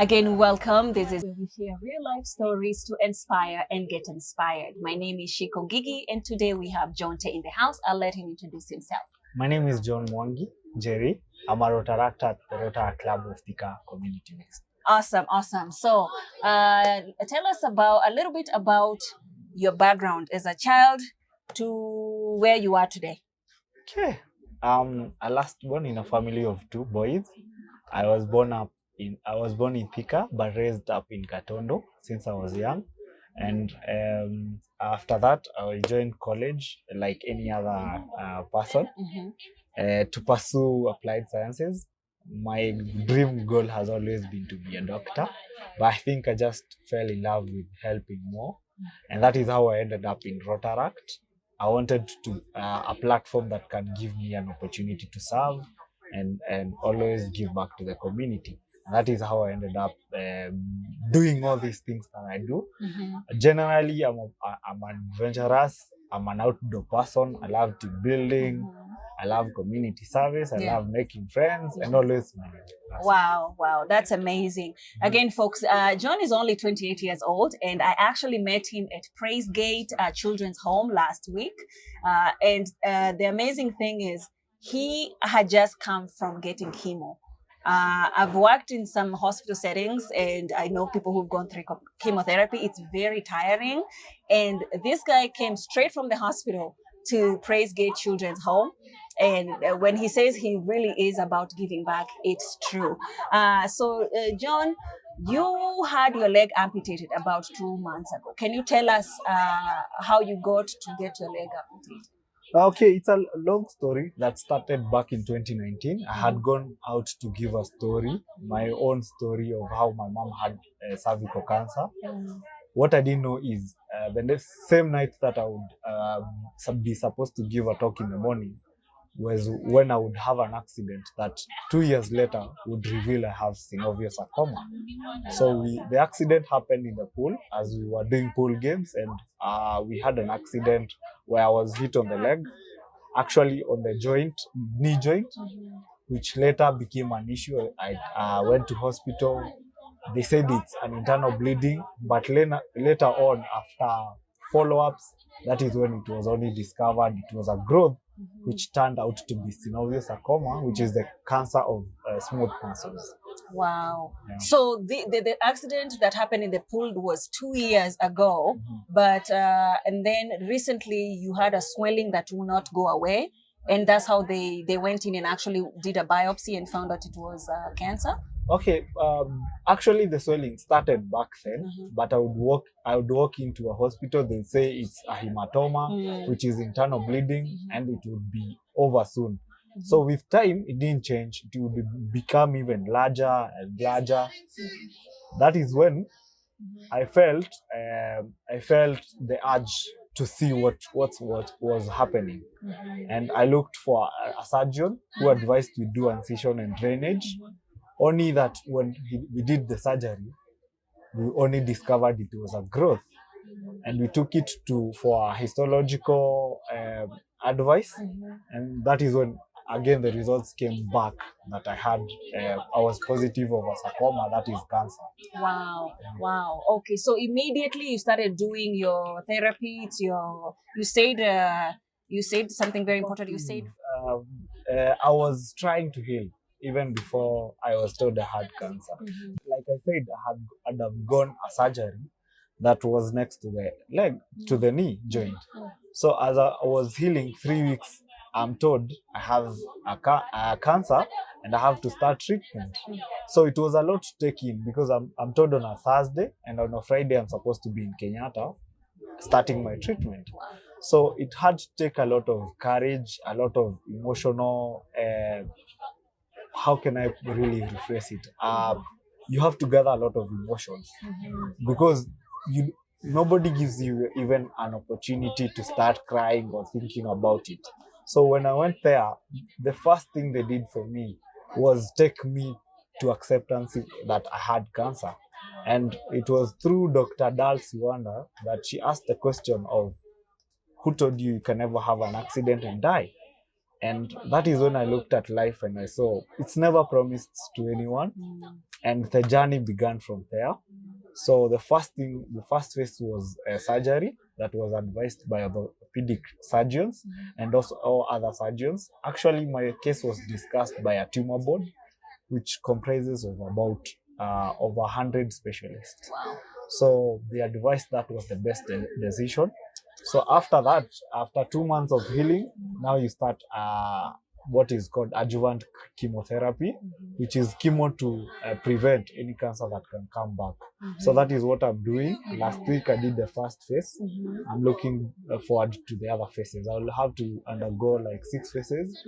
Again, welcome. This is where we share real life stories to inspire and get inspired. My name is Shiko Gigi, and today we have Jonte in the house. I'll let him introduce himself. My name is John Mwangi Jerry. I'm a Rotaract at the Rotaract Club of Thika Community West. Awesome. So, tell us about a little bit about your background as a child to where you are today. Okay. I last born in a family of two boys. I was born in Thika, but raised up in Katondo since I was young. And after that, I joined college like any other person to pursue applied sciences. My dream goal has always been to be a doctor, but I think I just fell in love with helping more, and that is how I ended up in Rotaract. I wanted to a platform that can give me an opportunity to serve and always give back to the community. And that is how I ended up doing all these things that I do. Generally, I'm adventurous. I'm an outdoor person. I love team building. I love community service. I love making friends and always smiling. Wow, that's amazing. Again, folks, John is only 28 years old, and I actually met him at Praise Gate Children's Home last week. And the amazing thing is, he had just come from getting chemo. I've worked in some hospital settings, and I know people who've gone through chemotherapy. It's very tiring. And this guy came straight from the hospital to Praise Gate Children's Home. And when he says he really is about giving back, it's true. So, John, you had your leg amputated about 2 months ago. Can you tell us how you got to get your leg amputated? Okay, it's a long story that started back in 2019. I had gone out to give a story, my own story of how my mom had cervical cancer. What I didn't know is the same night that I would be supposed to give a talk in the morning was when I would have an accident that 2 years later would reveal I have synovial sarcoma. So the accident happened in the pool as we were doing pool games, and we had an accident where I was hit on the leg, actually on the knee joint, which later became an issue. I went to hospital. They said it's an internal bleeding, but later on, after follow-ups, that is when it was only discovered it was a growth, which turned out to be synovial sarcoma, which is the cancer of smooth muscles. Wow. Yeah. So the accident that happened in the pool was 2 years ago, but and then recently you had a swelling that will not go away, and that's how they went in and actually did a biopsy and found out it was cancer. Okay, actually the swelling started back then, but I would walk into a hospital, they'd say it's a hematoma, which is internal bleeding, and it would be over soon. So with time, it didn't change. It would become even larger and larger. That is when I felt the urge to see what was happening, and I looked for a surgeon who advised we do incision and drainage. Only that when we did the surgery, we only discovered it was a growth, and we took it for histological advice, and that is when again the results came back that I was positive of a sarcoma, that is cancer. Wow. Okay, so immediately you started doing your therapy. You said something very important. You said I was trying to heal even before I was told I had cancer. Like I said, I had undergone a surgery that was next to the leg, to the knee joint. So as I was healing 3 weeks, I'm told I have a cancer and I have to start treatment. So it was a lot to take in because I'm told on a Thursday, and on a Friday I'm supposed to be in Kenyatta starting my treatment. So it had to take a lot of courage, a lot of emotional how can I really rephrase it? You have to gather a lot of emotions because nobody gives you even an opportunity to start crying or thinking about it. So when I went there, the first thing they did for me was take me to acceptance that I had cancer. And it was through Dr. Dals Wanda that she asked the question of, who told you can never have an accident and die? And that is when I looked at life and I saw it's never promised to anyone. and the journey began from there. So the first phase was surgery that was advised by orthopedic surgeons and also all other surgeons. Actually, my case was discussed by a tumor board, which comprises of about over 100 specialists. Wow. So they advised that was the best decision. So after that, after 2 months of healing, now you start what is called adjuvant chemotherapy, which is chemo to prevent any cancer that can come back. So that is what I'm doing. Last week I did the first phase. I'm looking forward to the other phases. I'll have to undergo like 6 phases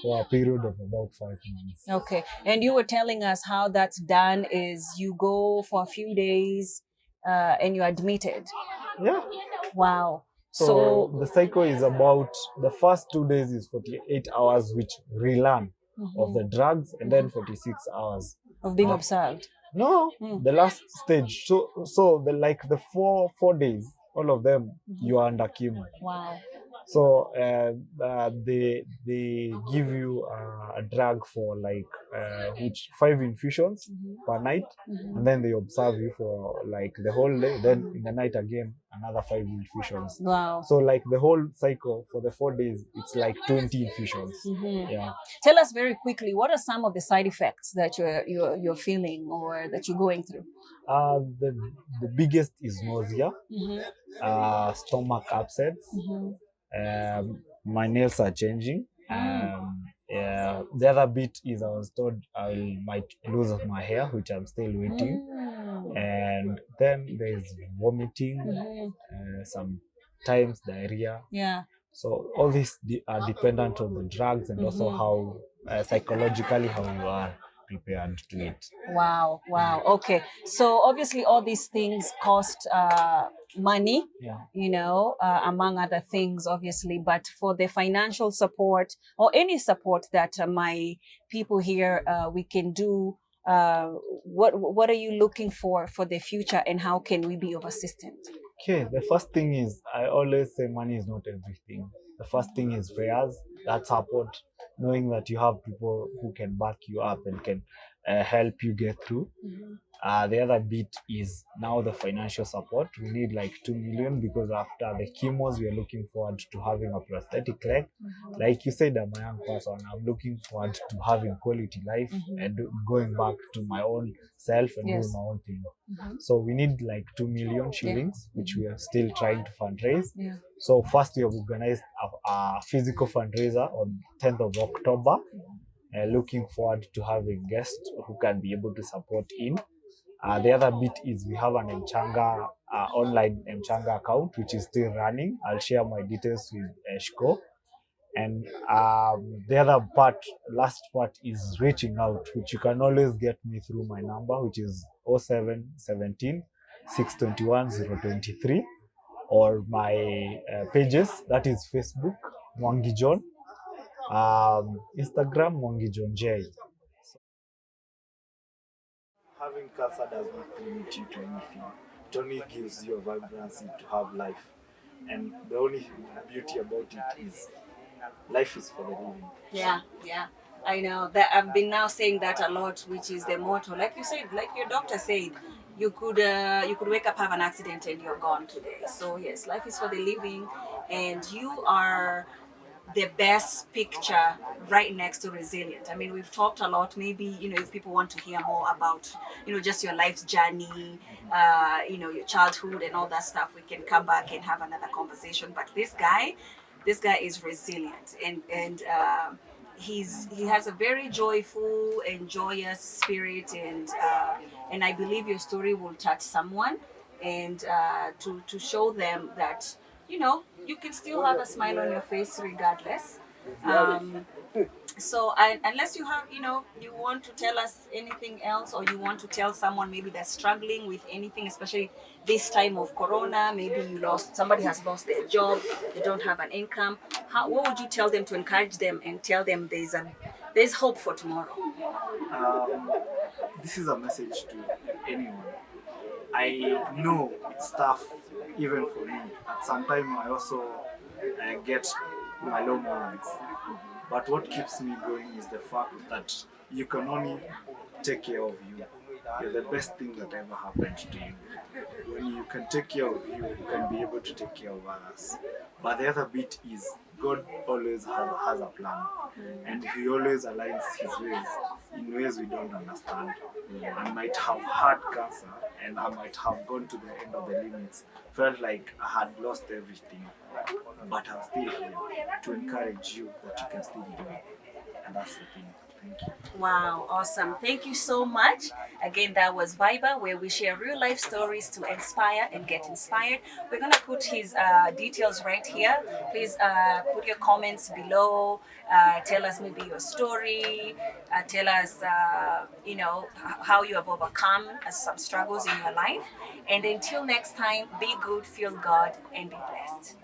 for a period of about 5 months. Okay. And you were telling us how that's done is you go for a few days and you're admitted. Yeah. Wow. So the cycle is about the first 2 days is 48 hours, which relearn of the drugs, and then 46 hours of being observed. No, the last stage. So the four days, all of them you are under chemo. Wow. So they give you a drug for like which 5 infusions per night, and then they observe you for like the whole day. Then in the night again another 5 infusions. Wow. So like the whole cycle for the 4 days, it's like 20 infusions. Yeah. Tell us very quickly, what are some of the side effects that you're feeling or that you're going through? The biggest is nausea, stomach upsets. My nails are changing. The other bit is I was told I might lose my hair, which I'm still waiting. And then there's vomiting, sometimes diarrhea. Yeah. So all these are dependent on the drugs and also how psychologically how you are prepared to it. Wow. Okay. So obviously all these things cost money, among other things, obviously, but for the financial support or any support that my people here we can do, what are you looking for the future, and how can we be of assistance? Okay, the first thing is, I always say money is not everything. The first thing is prayers, that support, knowing that you have people who can back you up and can help you get through. The other bit is now the financial support. We need like 2 million because after the chemos, we are looking forward to having a prosthetic leg. Like you said, I'm a young person. I'm looking forward to having quality life and going back to my own self and doing my own thing. So we need like 2 million shillings, which we are still trying to fundraise. So first we have organized a physical fundraiser on 10th of October. Looking forward to having guests who can be able to support in. The other bit is we have an Mchanga online Mchanga account, which is still running. I'll share my details with Shko. And the other part, last part, is reaching out, which you can always get me through my number, which is 0717 621 023, or my pages, that is Facebook, Mwangi John, Instagram, Mwangi John J. Having cancer does not limit you to anything. It only gives you a vibrancy to have life. And the only beauty about it is life is for the living. Yeah. I know that I've been now saying that a lot, which is the motto. Like you said, like your doctor said, you could wake up, have an accident, and you're gone today. So yes, life is for the living, and you are the best picture right next to resilient. I mean, we've talked a lot. Maybe if people want to hear more about just your life's journey, your childhood and all that stuff, we can come back and have another conversation. But this guy is resilient, and he has a very joyful and joyous spirit, and I believe your story will touch someone, and to show them that you can still have a smile on your face regardless. So unless you have, you want to tell us anything else, or you want to tell someone maybe that's struggling with anything, especially this time of Corona, maybe somebody has lost their job, they don't have an income. What would you tell them to encourage them and tell them there's hope for tomorrow? This is a message to anyone. I know it's tough, even for me. At some time, I also get my low moments. But what keeps me going is the fact that you can only take care of you. you're the best thing that ever happened to you. When you can take care of you, you can be able to take care of others. But the other bit is God always has a plan, and He always aligns His ways in ways we don't understand. I might have had cancer, and I might have gone to the end of the limits, felt like I had lost everything, but I'm still here to encourage you that you can still do it. And that's the thing. Thank you. Wow, awesome. Thank you so much. Again, that was Viber, where we share real life stories to inspire and get inspired. We're going to put his details right here. Please put your comments below. Tell us maybe your story. Tell us, how you have overcome some struggles in your life. And until next time, be good, feel God, and be blessed.